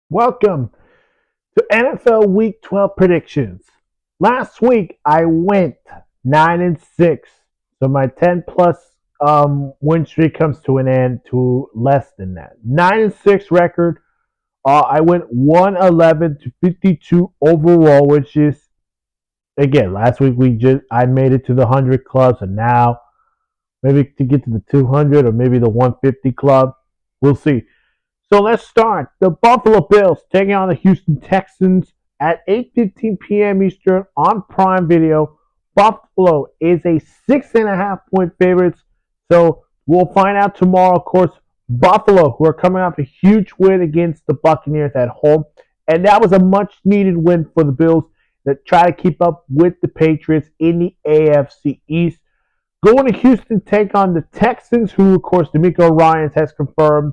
Welcome to NFL Week 12 predictions. Last week I went 9-6, so my 10 plus win streak comes to an end to less than that. 9-6 record. I went 111 to 52 overall, which is again last week I made it to the 100 clubs, and now maybe to get to the 200 or maybe the 150 club. We'll see. So let's start. The Buffalo Bills taking on the Houston Texans at 8:15 p.m. Eastern on Prime Video. Buffalo is a 6.5 point favorites. So we'll find out tomorrow. Of course, Buffalo, who are coming off a huge win against the Buccaneers at home. And that was a much needed win for the Bills that try to keep up with the Patriots in the AFC East. Going to Houston, take on the Texans, who, of course, D'Amico Ryans has confirmed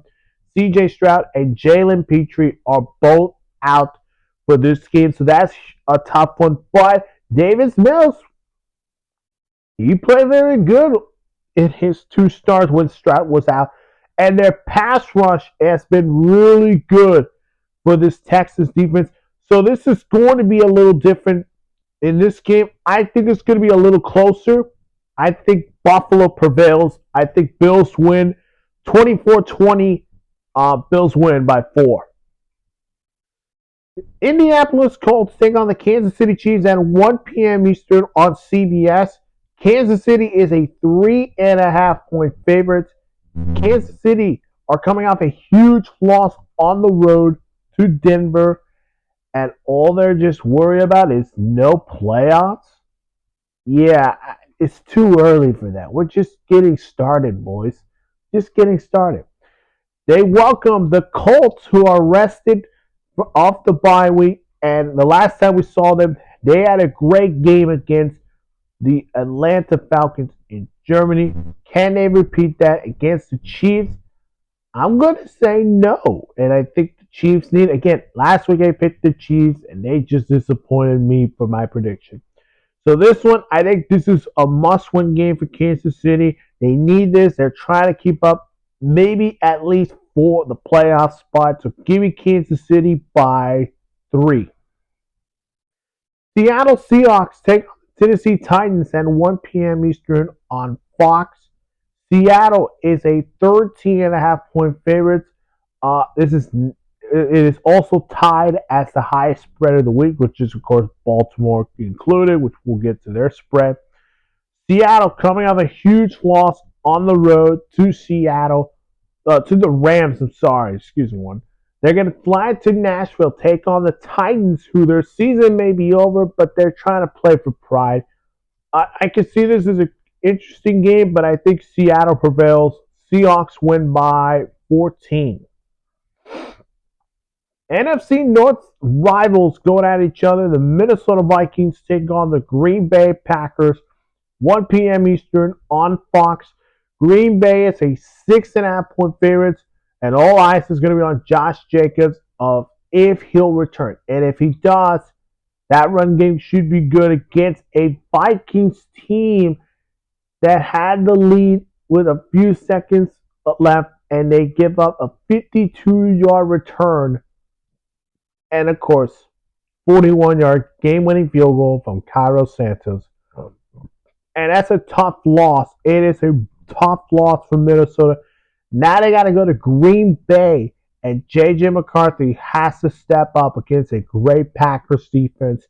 CJ Stroud and Jalen Petrie are both out for this game. So that's a tough one. But Davis Mills, he played very good in his two starts when Stroud was out. And their pass rush has been really good for this Texas defense. So this is going to be a little different in this game. I think it's going to be a little closer. I think Buffalo prevails. I think Bills win 24-20. Bills win by 4. Indianapolis Colts take on the Kansas City Chiefs at 1 p.m. Eastern on CBS. Kansas City is a 3.5 point favorite. Kansas City are coming off a huge loss on the road to Denver, and all they're just worried about is no playoffs. Yeah, it's too early for that. We're just getting started, boys. Just getting started. They welcome the Colts, who are rested off the bye week. And the last time we saw them, they had a great game against the Atlanta Falcons in Germany. Can they repeat that against the Chiefs? I'm going to say no. And I think the Chiefs need, again, last week I picked the Chiefs, and they just disappointed me for my prediction. So this one, I think this is a must-win game for Kansas City. They need this. They're trying to keep up maybe at least for the playoff spot. So give me Kansas City by 3. Seattle Seahawks take on the Tennessee Titans at 1 p.m. Eastern on Fox. Seattle is a 13.5 point favorite. It is also tied as the highest spread of the week, which is, of course, Baltimore included, which we'll get to their spread. Seattle coming off a huge loss on the road to to the Rams. I'm sorry, excuse me, one. They're going to fly to Nashville, take on the Titans, who their season may be over, but they're trying to play for pride. I can see this as an interesting game, but I think Seattle prevails. Seahawks win by 14. NFC North rivals going at each other. The Minnesota Vikings take on the Green Bay Packers, 1 p.m. Eastern on Fox. Green Bay is a 6.5 point favorite, and all eyes is going to be on Josh Jacobs of if he'll return. And if he does, that run game should be good against a Vikings team that had the lead with a few seconds left, and they give up a 52-yard return. And of course, 41-yard game-winning field goal from Cairo Santos. And that's a tough loss. It is a tough loss for Minnesota. Now they got to go to Green Bay, and J.J. McCarthy has to step up against a great Packers defense.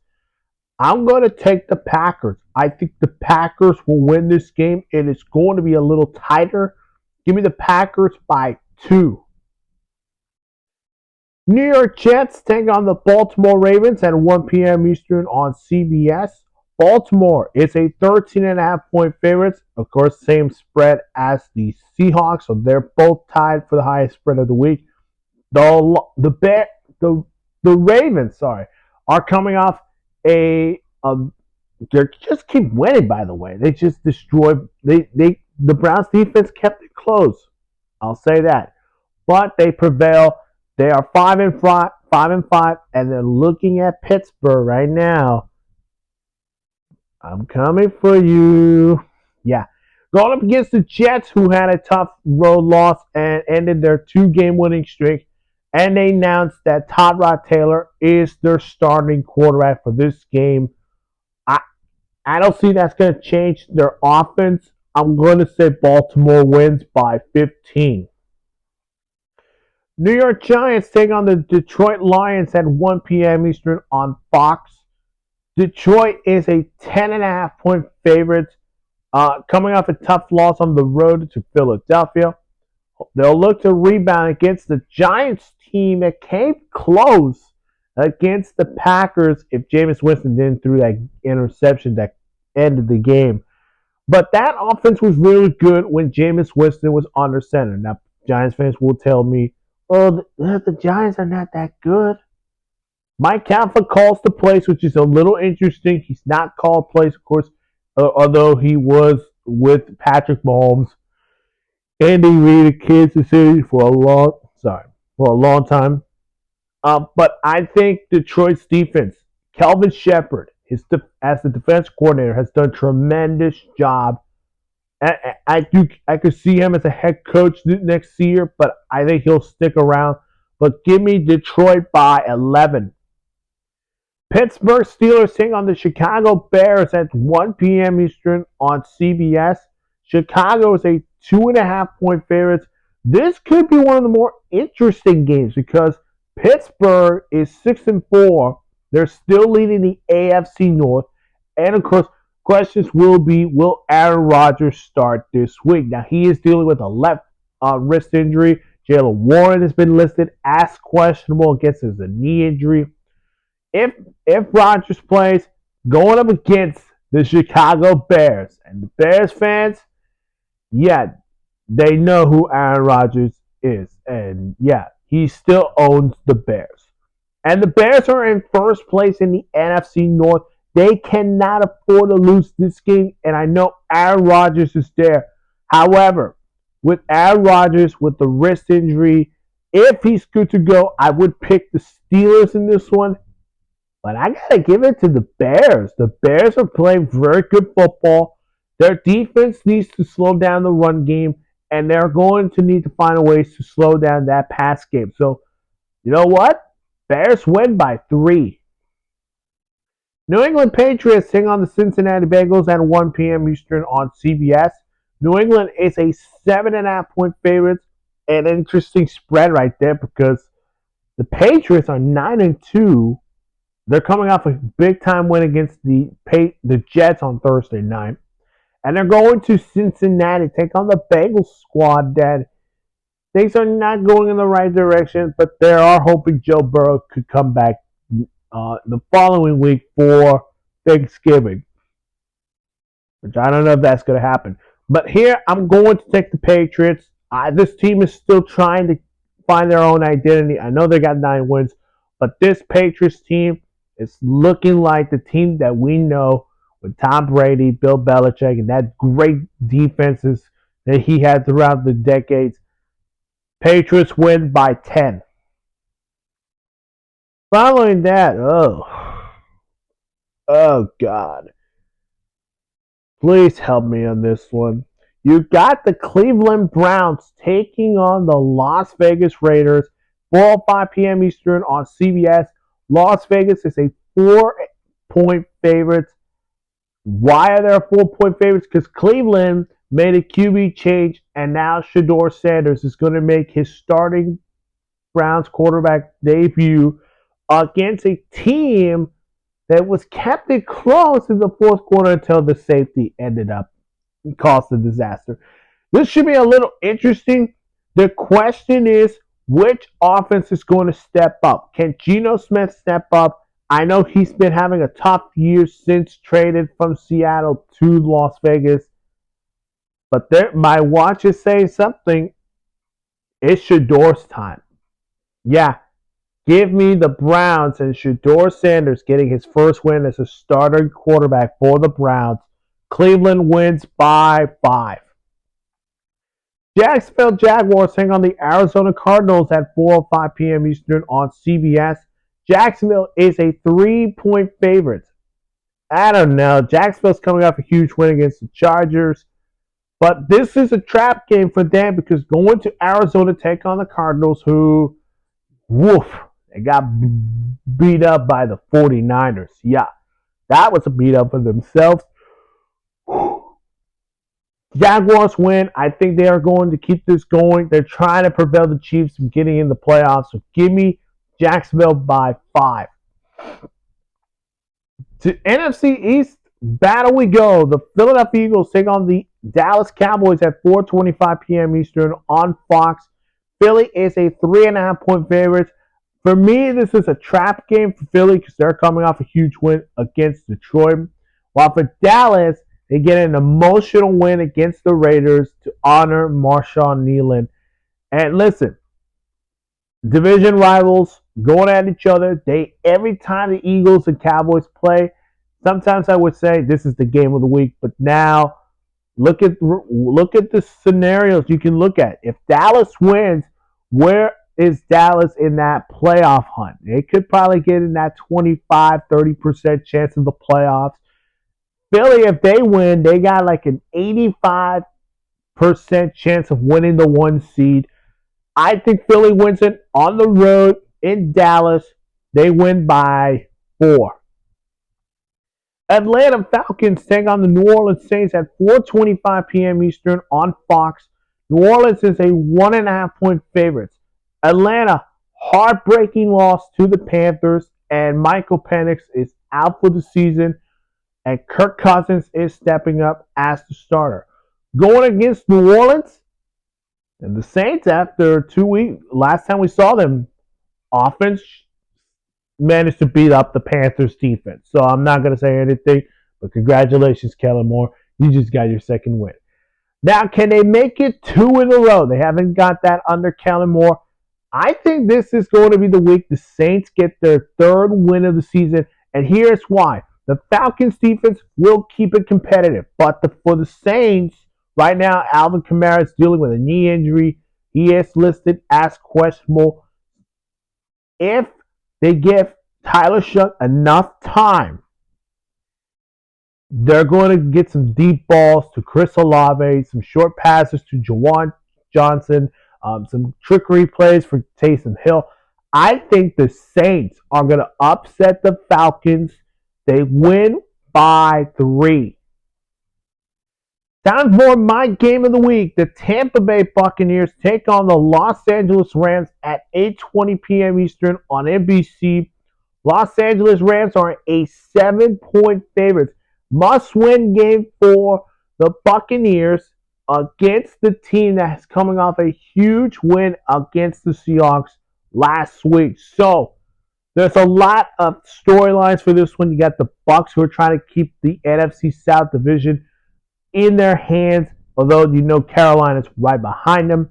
I'm going to take the Packers. I think the Packers will win this game. It is going to be a little tighter. Give me the Packers by 2. New York Jets take on the Baltimore Ravens at 1 p.m. Eastern on CBS. Baltimore is a 13.5 point favorite. Of course, same spread as the Seahawks, so they're both tied for the highest spread of the week. The Ravens, are coming off they just keep winning. By the way, they just destroyed. The Browns defense kept it close. I'll say that, but they prevail. They are 5-5, and they're looking at Pittsburgh right now. I'm coming for you. Yeah. Going up against the Jets, who had a tough road loss and ended their 2-game winning streak. and they announced that Tyrod Taylor is their starting quarterback for this game. I I don't see that's going to change their offense. I'm going to say Baltimore wins by 15. New York Giants take on the Detroit Lions at 1 p.m. Eastern on Fox. Detroit is a 10.5 point favorite, coming off a tough loss on the road to Philadelphia. They'll look to rebound against the Giants team that came close against the Packers if Jameis Winston didn't throw that interception that ended the game. But that offense was really good when Jameis Winston was under center. Now, Giants fans will tell me, oh, the Giants are not that good. Mike Kafka calls the plays, which is a little interesting. He's not called plays, of course, although he was with Patrick Mahomes, Andy Reid of Kansas City for a long time. But I think Detroit's defense, Kelvin Shepard, as the defense coordinator, has done a tremendous job. I could see him as a head coach next year, but I think he'll stick around. But give me Detroit by 11. Pittsburgh Steelers take on the Chicago Bears at 1 p.m. Eastern on CBS. Chicago is a 2.5 point favorite. This could be one of the more interesting games because Pittsburgh is 6-4. They're still leading the AFC North. And of course, questions will be, will Aaron Rodgers start this week? Now, he is dealing with a left wrist injury. Jaylen Warren has been listed as questionable. I guess it's a knee injury. If Rodgers plays, going up against the Chicago Bears, and the Bears fans, yeah, they know who Aaron Rodgers is. And yeah, he still owns the Bears. And the Bears are in first place in the NFC North. They cannot afford to lose this game. And I know Aaron Rodgers is there. However, with Aaron Rodgers with the wrist injury, if he's good to go, I would pick the Steelers in this one. But I got to give it to the Bears. The Bears are playing very good football. Their defense needs to slow down the run game, and they're going to need to find ways to slow down that pass game. So, you know what? Bears win by 3. New England Patriots take on the Cincinnati Bengals at 1 p.m. Eastern on CBS. New England is a 7.5 point favorite. An interesting spread right there because the Patriots are 9-2. They're coming off a big-time win against the Jets on Thursday night. And they're going to Cincinnati, take on the Bengals squad that things are not going in the right direction, but they are hoping Joe Burrow could come back the following week for Thanksgiving. Which I don't know if that's going to happen. But here, I'm going to take the Patriots. This team is still trying to find their own identity. I know they got 9 wins, but this Patriots team is looking like the team that we know with Tom Brady, Bill Belichick, and that great defenses that he had throughout the decades. Patriots win by 10. Following that, oh God. Please help me on this one. You got the Cleveland Browns taking on the Las Vegas Raiders, 4:05 p.m. Eastern on CBS. Las Vegas is a 4-point favorite. Why are there 4-point favorites? Because Cleveland made a QB change, and now Shedeur Sanders is going to make his starting Browns quarterback debut against a team that was kept it close in the fourth quarter until the safety ended up caused a disaster. This should be a little interesting. The question is, which offense is going to step up? Can Geno Smith step up? I know he's been having a tough year since traded from Seattle to Las Vegas. But my watch is saying something. It's Shedeur's time. Yeah, give me the Browns and Shedeur Sanders getting his first win as a starting quarterback for the Browns. Cleveland wins by 5. Jacksonville Jaguars hang on the Arizona Cardinals at 4:05 p.m. Eastern on CBS. Jacksonville is a 3-point favorite. I don't know. Jacksonville's coming off a huge win against the Chargers. But this is a trap game for them because going to Arizona to take on the Cardinals, who Woof. They got beat up by the 49ers. Yeah, that was a beat up for themselves. Jaguars win. I think they are going to keep this going. They're trying to prevent the Chiefs from getting in the playoffs. So give me Jacksonville by 5. To NFC East battle we go. The Philadelphia Eagles take on the Dallas Cowboys at 4:25 p.m. Eastern on Fox. Philly is a 3.5-point favorite. For me, this is a trap game for Philly because they're coming off a huge win against Detroit. While for Dallas, they get an emotional win against the Raiders to honor Marshawn Nealon. And listen, division rivals going at each other. They every time the Eagles and Cowboys play, sometimes I would say this is the game of the week. But now look at the scenarios you can look at. If Dallas wins, where is Dallas in that playoff hunt? They could probably get in that 25-30% chance of the playoffs. Philly, if they win, they got like an 85% chance of winning the 1 seed. I think Philly wins it on the road in Dallas. They win by 4. Atlanta Falcons take on the New Orleans Saints at 4:25 p.m. Eastern on Fox. New Orleans is a 1.5-point favorite. Atlanta, heartbreaking loss to the Panthers, and Michael Penix is out for the season, and Kirk Cousins is stepping up as the starter. Going against New Orleans, and the Saints, after 2 weeks, last time we saw them, offense managed to beat up the Panthers defense. So I'm not going to say anything, but congratulations, Kellen Moore. You just got your second win. Now, can they make it 2 in a row? They haven't got that under Kellen Moore. I think this is going to be the week the Saints get their 3rd win of the season, and here's why. The Falcons defense will keep it competitive, but for the Saints, right now, Alvin Kamara is dealing with a knee injury. He is listed as questionable. If they give Tyler Shough enough time, they're going to get some deep balls to Chris Olave, some short passes to Jawan Johnson, some trickery plays for Taysom Hill. I think the Saints are going to upset the Falcons. They win by 3. Time for my game of the week. The Tampa Bay Buccaneers take on the Los Angeles Rams at 8:20 p.m. Eastern on NBC. Los Angeles Rams are a 7-point favorites. Must-win game for the Buccaneers against the team that is coming off a huge win against the Seahawks last week. So there's a lot of storylines for this one. You got the Bucs who are trying to keep the NFC South division in their hands, although you know Carolina's right behind them.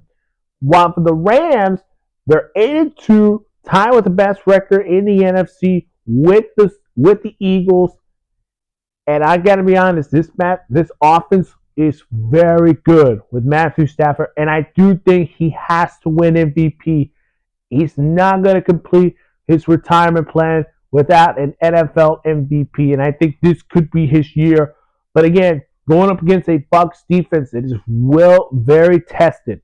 While for the Rams, they're 8-2, tied with the best record in the NFC with the Eagles. And I got to be honest, this offense is very good with Matthew Stafford, and I do think he has to win MVP. He's not going to complete his retirement plan without an NFL MVP, and I think this could be his year. But again, going up against a Bucs defense that is very tested.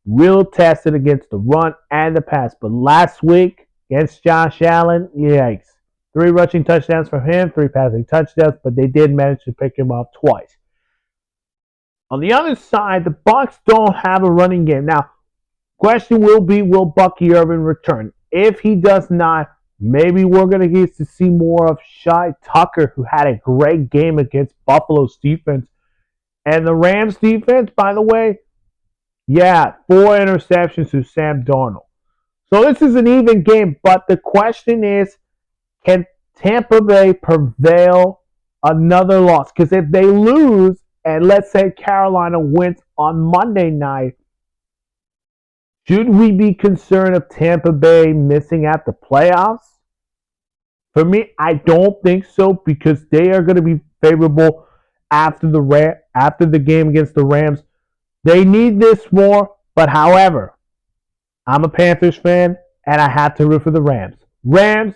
Real tested against the run and the pass. But last week against Josh Allen, yikes. 3 rushing touchdowns for him, 3 passing touchdowns, but they did manage to pick him up twice. On the other side, the Bucs don't have a running game. Now, question will be, will Bucky Irvin return? If he does not, maybe we're going to get to see more of Shai Tucker, who had a great game against Buffalo's defense. And the Rams defense, by the way, 4 interceptions to Sam Darnold. So this is an even game, but the question is, can Tampa Bay prevail another loss? Because if they lose, and let's say Carolina wins on Monday night, should we be concerned of Tampa Bay missing out the playoffs? For me, I don't think so, because they are going to be favorable after the game against the Rams. They need this more, but however, I'm a Panthers fan, and I have to root for the Rams. Rams,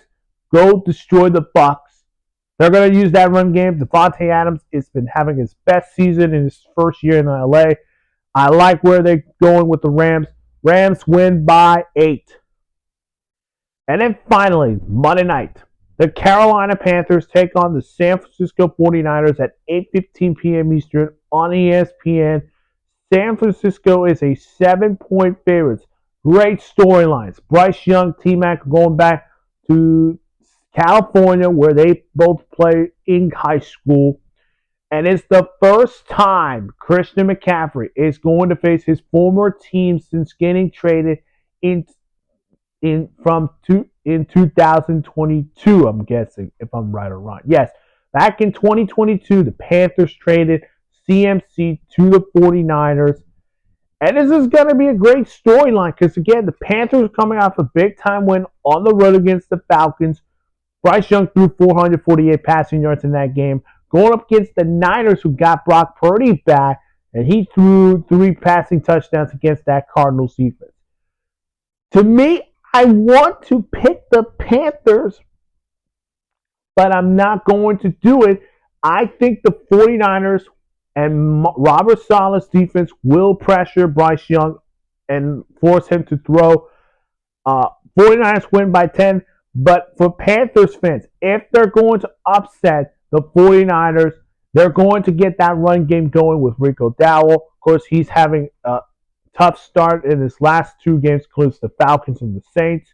go destroy the Bucs. They're going to use that run game. Devontae Adams has been having his best season in his first year in LA. I like where they're going with the Rams. Rams win by 8. And then finally, Monday night, the Carolina Panthers take on the San Francisco 49ers at 8:15 p.m. Eastern on ESPN. San Francisco is a 7-point favorite. Great storylines. Bryce Young, T-Mac going back to California where they both played in high school. And it's the first time Christian McCaffrey is going to face his former team since getting traded in in 2022. I'm guessing if I'm right or wrong. Yes, back in 2022, the Panthers traded CMC to the 49ers. And this is going to be a great storyline because, again, the Panthers are coming off a big time win on the road against the Falcons. Bryce Young threw 448 passing yards in that game, going up against the Niners, who got Brock Purdy back, and he threw 3 passing touchdowns against that Cardinals defense. To me, I want to pick the Panthers, but I'm not going to do it. I think the 49ers and Robert Saleh's defense will pressure Bryce Young and force him to throw. 49ers win by 10. But for Panthers fans, if they're going to upset the 49ers, they're going to get that run game going with Rico Dowell. Of course, he's having a tough start in his last 2 games, includes the Falcons and the Saints.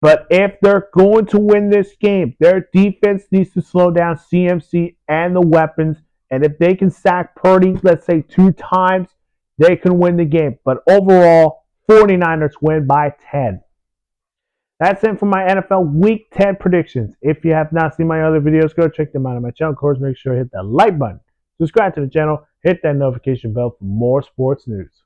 But if they're going to win this game, their defense needs to slow down CMC and the weapons. And if they can sack Purdy, let's say 2 times, they can win the game. But overall, 49ers win by 10. That's it for my NFL Week 10 predictions. If you have not seen my other videos, go check them out on my channel. Of course, make sure to hit that like button. Subscribe to the channel. Hit that notification bell for more sports news.